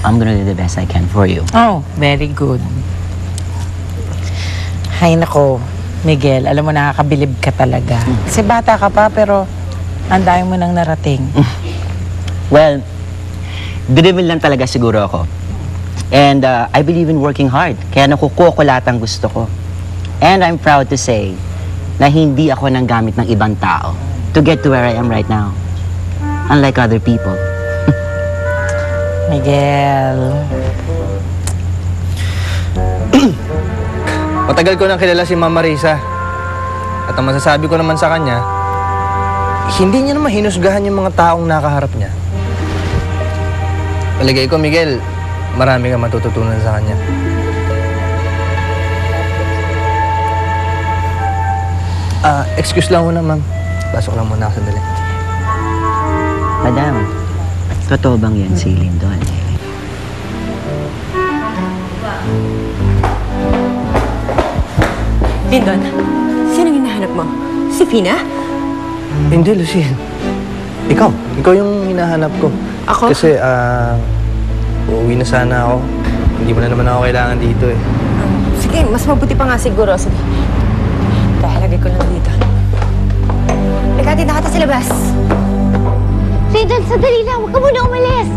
I'm gonna do the best I can for you. Oh, very good. Hay nako, Miguel, alam mo nakakabilib ka talaga. Kasi bata ka pa pero ang dami mo nang narating. Well, driven lang talaga siguro ako. And I believe in working hard. Kaya nakukuha ko lahat ang gusto ko. And I'm proud to say na hindi ako nang gamit ng ibang tao to get to where I am right now. Unlike other people. Miguel. Matagal ko nang kilala si Mama Risa. At ang masasabi ko naman sa kanya, hindi niya naman hinusgahan yung mga taong nakaharap niya. Palagay ko, Miguel, marami kang matututunan sa kanya. Excuse lang muna, ma'am. Pasok lang muna ako sandali. Madam, totoo bang yan si Lindon? Lindon, sinong hinahanap mo? Si Fina? Hindi, Lucille. Ikaw yung hinahanap ko. Ako? Kasi, uuwi na sana ako. Hindi mo na naman ako kailangan dito eh. Sige, mas mabuti pa nga siguro. Sige. Lagay ko lang dito. Nagkatid na kita sa labas. Lindon, sandali lang. Huwag ka muna umalis.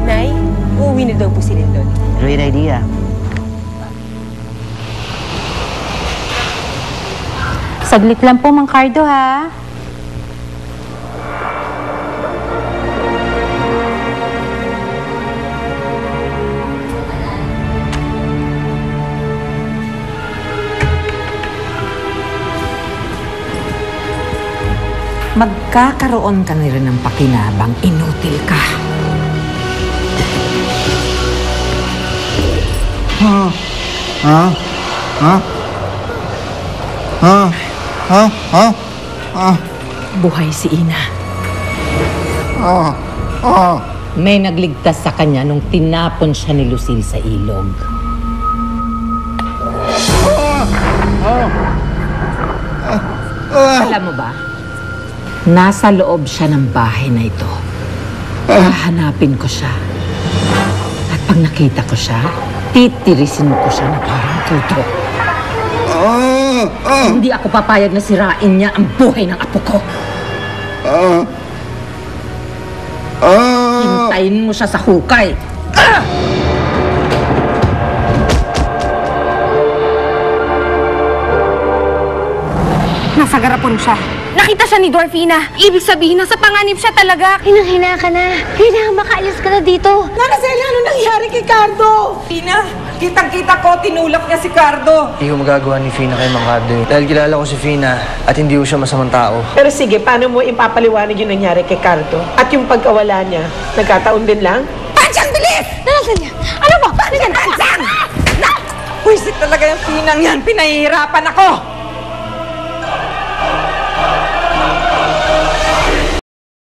Nay, uuwi na daw po si Lindon. Great idea. Saglit lang po, Mang Cardo, ha? Magkakaroon ka na rin ng pakinabang, inutil ka. Buhay si Ina. May nagligtas sa kanya nung tinapon siya ni Lucille sa ilog. Alam mo ba? Nasa loob siya ng bahay na ito. Hahanapin ko siya. At pag nakita ko siya, titirisin ko siya na parang tuto. Hindi ako papayag na sirain niya ang buhay ng apo ko. Hintayin mo siya sa hukay. Nasa garapon siya. Nakita siya ni Dorfina. Ibig sabihin, nasa panganib siya talaga. Hinang-hina ka na. Kailangan makaalis ka na dito. Naracela, ano nangyari kay Cardo? Pina, kitang-kita ko, tinulak niya si Cardo. Hindi ko magagawa ni Fina kay Mang Cardo eh. Dahil kilala ko si Fina at hindi ko siya masamang tao. Pero sige, paano mo ipapaliwanag yung nangyari kay Cardo? At yung pagkawala niya, nagkataon din lang? Pansang, bilis! Naracela, ano ba? Pansang! Pwisit talaga yung Pinang yan. Pinahihirapan ako!